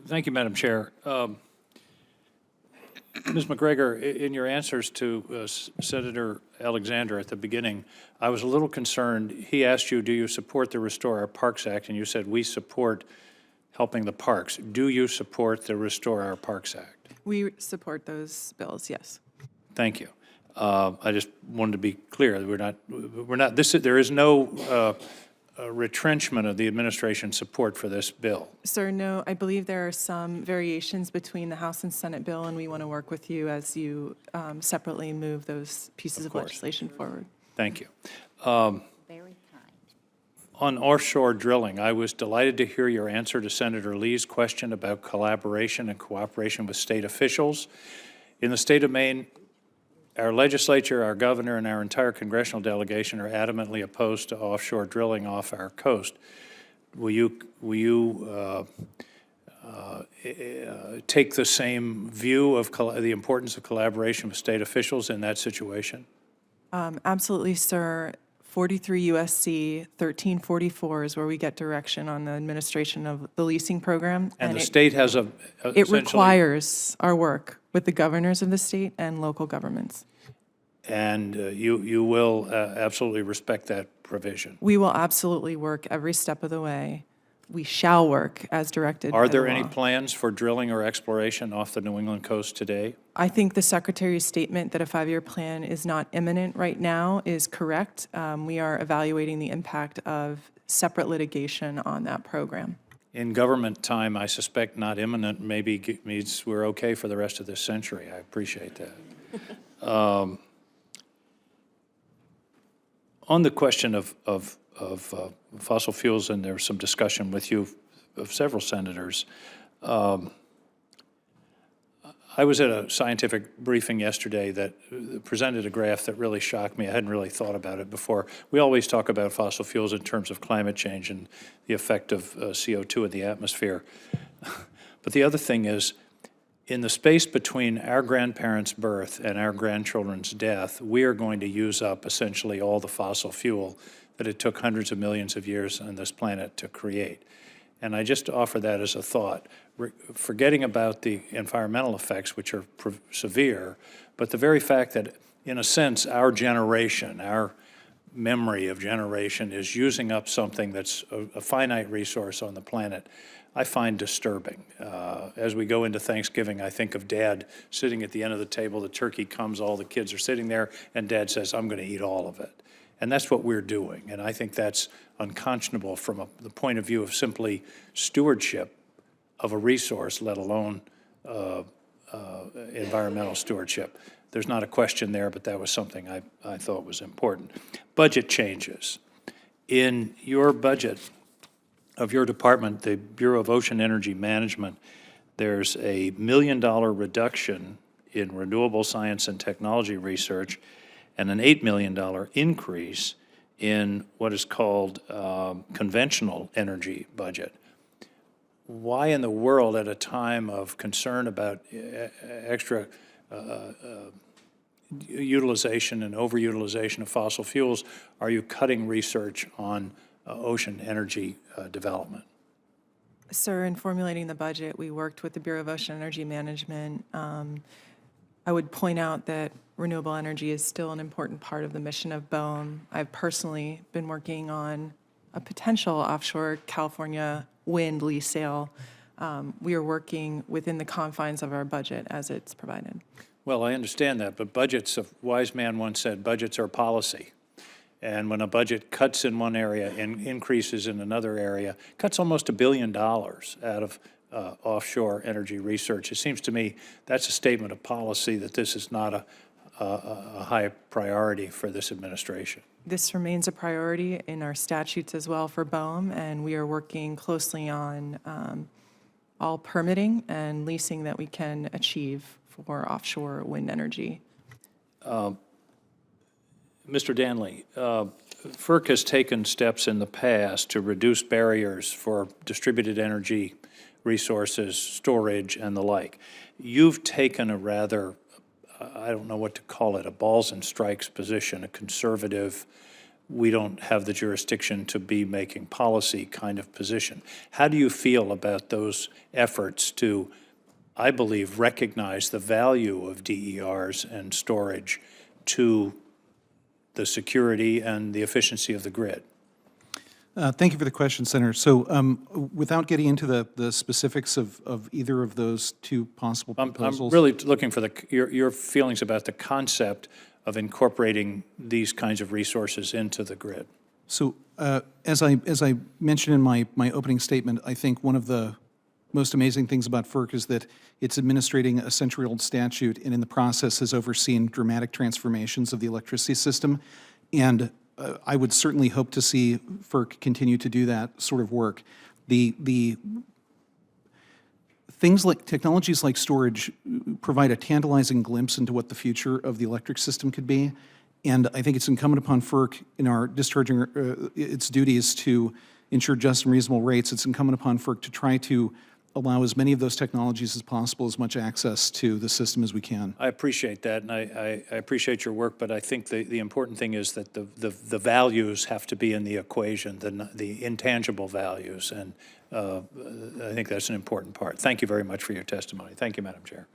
Thank you, Madam Chair. Ms. McGregor, in your answers to Senator Alexander at the beginning, I was a little concerned. He asked you, do you support the Restore Our Parks Act? And you said, we support helping the parks. Do you support the Restore Our Parks Act? We support those bills, yes. Thank you. I just wanted to be clear. There is no retrenchment of the administration's support for this bill. Sir, no, I believe there are some variations between the House and Senate bill, and we want to work with you as you separately move those pieces of legislation forward. Thank you. Very kind. On offshore drilling, I was delighted to hear your answer to Senator Lee's question about collaboration and cooperation with state officials. In the state of Maine, our legislature, our governor, and our entire congressional delegation are adamantly opposed to offshore drilling off our coast. Will you take the same view of the importance of collaboration with state officials in that situation? Absolutely, sir. 43 U.S.C. 1344 is where we get direction on the administration of the leasing program. And the state has it requires our work with the governors of the state and local governments. And you will absolutely respect that provision? We will absolutely work every step of the way. We shall work as directed. Are there any plans for drilling or exploration off the New England coast today? I think the Secretary's statement that a 5-year plan is not imminent right now is correct. We are evaluating the impact of separate litigation on that program. In government time, I suspect not imminent maybe means we're okay for the rest of this century. I appreciate that. On the question of fossil fuels, and there was some discussion with you of several senators. I was at a scientific briefing yesterday that presented a graph that really shocked me. I hadn't really thought about it before. We always talk about fossil fuels in terms of climate change and the effect of CO2 in the atmosphere. But the other thing is, in the space between our grandparents' birth and our grandchildren's death, we are going to use up essentially all the fossil fuel that it took hundreds of millions of years on this planet to create. And I just offer that as a thought, forgetting about the environmental effects, which are severe, but the very fact that, in a sense, our generation, our memory of generation is using up something that's a finite resource on the planet, I find disturbing. As we go into Thanksgiving, I think of Dad sitting at the end of the table, the turkey comes, all the kids are sitting there, and Dad says, I'm going to eat all of it. And that's what we're doing. And I think that's unconscionable from the point of view of simply stewardship of a resource, let alone environmental stewardship. There's not a question there, but that was something I thought was important. Budget changes. In your budget of your department, the Bureau of Ocean Energy Management, there's a $1 million reduction in renewable science and technology research and an $8 million increase in what is called conventional energy budget. Why in the world, at a time of concern about extra utilization and overutilization of fossil fuels, are you cutting research on ocean energy development? Sir, in formulating the budget, we worked with the Bureau of Ocean Energy Management. I would point out that renewable energy is still an important part of the mission of BOEM. I've personally been working on a potential offshore California wind lease sale. We are working within the confines of our budget as it's provided. Well, I understand that, but budgets, a wise man once said, budgets are policy. And when a budget cuts in one area and increases in another area, cuts almost $1 billion out of offshore energy research. It seems to me that's a statement of policy that this is not a high priority for this administration. This remains a priority in our statutes as well for BOEM, and we are working closely on all permitting and leasing that we can achieve for offshore wind energy. Mr. Danley, FERC has taken steps in the past to reduce barriers for distributed energy resources, storage, and the like. You've taken a rather, I don't know what to call it, a balls and strikes position, a conservative, we don't have the jurisdiction to be making policy kind of position. How do you feel about those efforts to, I believe, recognize the value of DERs and storage to the security and the efficiency of the grid? Thank you for the question, Senator. So without getting into the specifics of either of those two possible I'm proposals. really looking for your feelings about the concept of incorporating these kinds of resources into the grid. So as I mentioned in my opening statement, I think one of the most amazing things about FERC is that it's administrating a century-old statute and in the process has overseen dramatic transformations of the electricity system. And I would certainly hope to see FERC continue to do that sort of work. The things like technologies like storage provide a tantalizing glimpse into what the future of the electric system could be. And I think it's incumbent upon FERC in our discharging its duties to ensure just and reasonable rates. It's incumbent upon FERC to try to allow as many of those technologies as possible, as much access to the system as we can. I appreciate that, and I appreciate your work, but I think the important thing is that the values have to be in the equation, the intangible values, and I think that's an important part. Thank you very much for your testimony. Thank you, Madam Chair.